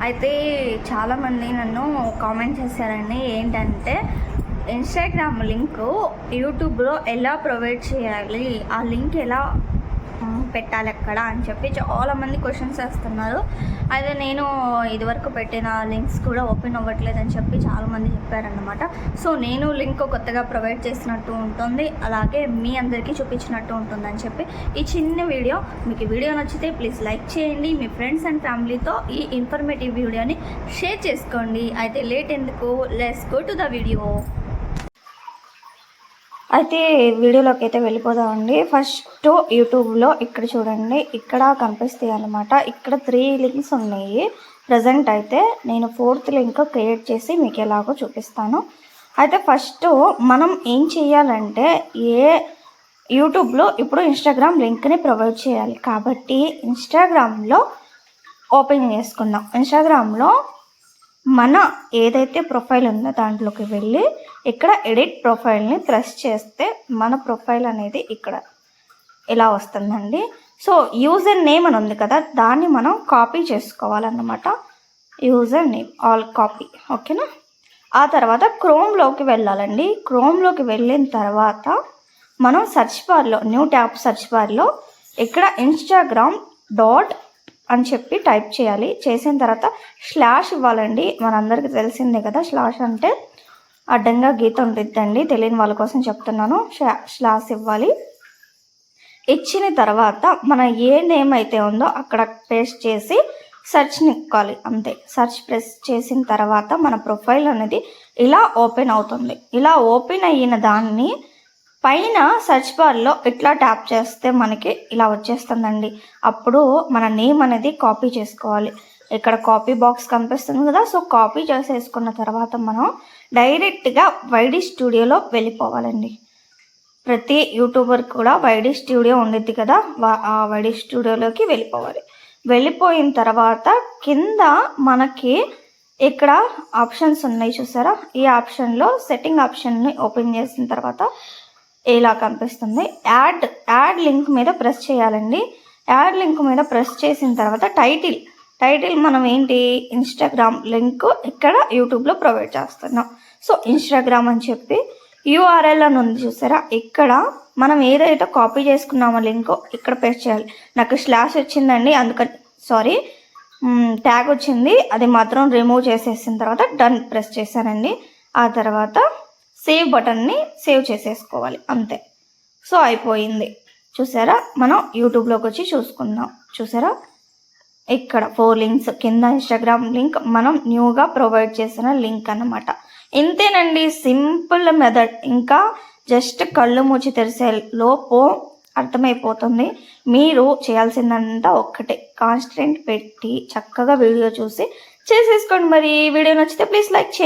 అయితే చాలామంది నన్ను కామెంట్ చేశారండి. ఏంటంటే ఇన్స్టాగ్రామ్ లింక్ యూట్యూబ్లో ఎలా ప్రొవైడ్ చేయాలి, ఆ లింక్ ఎలా పెట్టాలి అక్కడ అని చెప్పి చాలామంది క్వశ్చన్స్ వేస్తున్నారు. అయితే నేను ఇదివరకు పెట్టిన లింక్స్ కూడా ఓపెన్ అవ్వట్లేదని చెప్పి చాలామంది చెప్పారన్నమాట. సో నేను లింక్ కొత్తగా ప్రొవైడ్ చేసినట్టు ఉంటుంది, అలాగే మీ అందరికీ చూపించినట్టు ఉంటుందని చెప్పి ఈ చిన్న వీడియో. మీకు ఈ వీడియో నచ్చితే ప్లీజ్ లైక్ చేయండి, మీ ఫ్రెండ్స్ అండ్ ఫ్యామిలీతో ఈ ఇన్ఫర్మేటివ్ వీడియోని షేర్ చేసుకోండి. అయితే లేట్ ఎందుకు, let's go to the video. అయితే వీడియోలోకి అయితే వెళ్ళిపోదామండి. ఫస్ట్ యూట్యూబ్లో ఇక్కడ చూడండి, ఇక్కడ కనిపిస్తాయి అన్నమాట. ఇక్కడ 3 లింక్స్ ఉన్నాయి. ప్రజెంట్ అయితే నేను 4th లింక్ క్రియేట్ చేసి మీకు ఎలాగో చూపిస్తాను. అయితే ఫస్ట్ మనం ఏం చేయాలంటే, యూట్యూబ్లో ఇప్పుడు ఇన్స్టాగ్రామ్ లింక్ని ప్రొవైడ్ చేయాలి కాబట్టి ఇన్స్టాగ్రామ్లో ఓపెన్ చేసుకుందాం. ఇన్స్టాగ్రామ్లో మన ఏదైతే ప్రొఫైల్ ఉందో దాంట్లోకి వెళ్ళి ఇక్కడ ఎడిట్ ప్రొఫైల్ని ప్రెస్ చేస్తే మన ప్రొఫైల్ అనేది ఇక్కడ ఇలా వస్తుందండి. సో యూజర్ నేమ్ అని ఉంది కదా, దాన్ని మనం కాపీ చేసుకోవాలన్నమాట. యూజర్ నేమ్ ఆల్ కాపీ, ఓకేనా. ఆ తర్వాత క్రోమ్లోకి వెళ్ళాలండి. క్రోమ్లోకి వెళ్ళిన తర్వాత మనం సెర్చ్ బార్లో, న్యూ ట్యాబ్ సెర్చ్ బార్లో ఇక్కడ ఇన్స్టాగ్రామ్ డాట్ అని చెప్పి టైప్ చేయాలి. చేసిన తర్వాత స్లాష్ ఇవ్వాలండి. మనందరికీ తెలిసిందే కదా, స్లాష్ అంటే అడ్డంగా గీత ఉంటుందండి, తెలియని వాళ్ళ కోసం చెప్తున్నాను. స్లాష్ ఇవ్వాలి. ఇచ్చిన తర్వాత మన ఏ నేమ్ అయితే ఉందో అక్కడ పేస్ట్ చేసి సెర్చ్ నిక్కాలి, అంతే. సెర్చ్ ప్రెస్ చేసిన తర్వాత మన ప్రొఫైల్ అనేది ఇలా ఓపెన్ అవుతుంది. ఇలా ఓపెన్ అయిన దాన్ని పైన సెర్చ్ బార్లో ఇట్లా ట్యాప్ చేస్తే మనకి ఇలా వచ్చేస్తుందండి. అప్పుడు మన నేమ్ అనేది కాపీ చేసుకోవాలి. ఇక్కడ కాపీ బాక్స్ కనిపిస్తుంది కదా, సో కాపీ చేసేసుకున్న తర్వాత మనం డైరెక్ట్గా వైడి స్టూడియోలో వెళ్ళిపోవాలండి. ప్రతి యూట్యూబర్ కూడా వైడి స్టూడియో ఉండిద్ది కదా, ఆ వైడి స్టూడియోలోకి వెళ్ళిపోవాలి. వెళ్ళిపోయిన తర్వాత కింద మనకి ఇక్కడ ఆప్షన్స్ ఉన్నాయి చూసారా, ఈ ఆప్షన్లో సెట్టింగ్ ఆప్షన్ని ఓపెన్ చేసిన తర్వాత ఇలా కనిపిస్తుంది. యాడ్ లింక్ మీద ప్రెస్ చేయాలండి. యాడ్ లింక్ మీద ప్రెస్ చేసిన తర్వాత టైటిల్ మనం ఏంటి, ఇన్స్టాగ్రామ్ లింక్ ఇక్కడ యూట్యూబ్లో ప్రొవైడ్ చేస్తున్నాం. సో ఇన్స్టాగ్రామ్ అని చెప్పి యూఆర్ఎల్ అని ఉంది చూసారా, ఇక్కడ మనం ఏదైతే కాపీ చేసుకున్నామో లింక్ ఇక్కడ పేస్ట్ చేయాలి. నాకు స్లాష్ వచ్చిందండి, అందుకని ట్యాగ్ వచ్చింది, అది మాత్రం రిమూవ్ చేసేసిన తర్వాత డన్ ప్రెస్ చేశానండి. ఆ తర్వాత సేవ్ బటన్ని సేవ్ చేసేసుకోవాలి, అంతే. సో అయిపోయింది. చూసారా, మనం యూట్యూబ్లోకి వచ్చి చూసుకుందాం. చూసారా, ఇక్కడ 4 లింక్స్ కింద ఇన్స్టాగ్రామ్ లింక్ మనం న్యూగా ప్రొవైడ్ చేసిన లింక్ అన్నమాట. ఇంతేనండి, సింపుల్ మెథడ్. ఇంకా జస్ట్ కళ్ళు మూచి తెరిసే లోపు అర్థమైపోతుంది. మీరు చేయాల్సిందంతా ఒక్కటే, కాన్స్టెంట్ పెట్టి చక్కగా వీడియో చూసి చేసేసుకోండి. మరి వీడియో నచ్చితే ప్లీజ్ లైక్ చేయండి.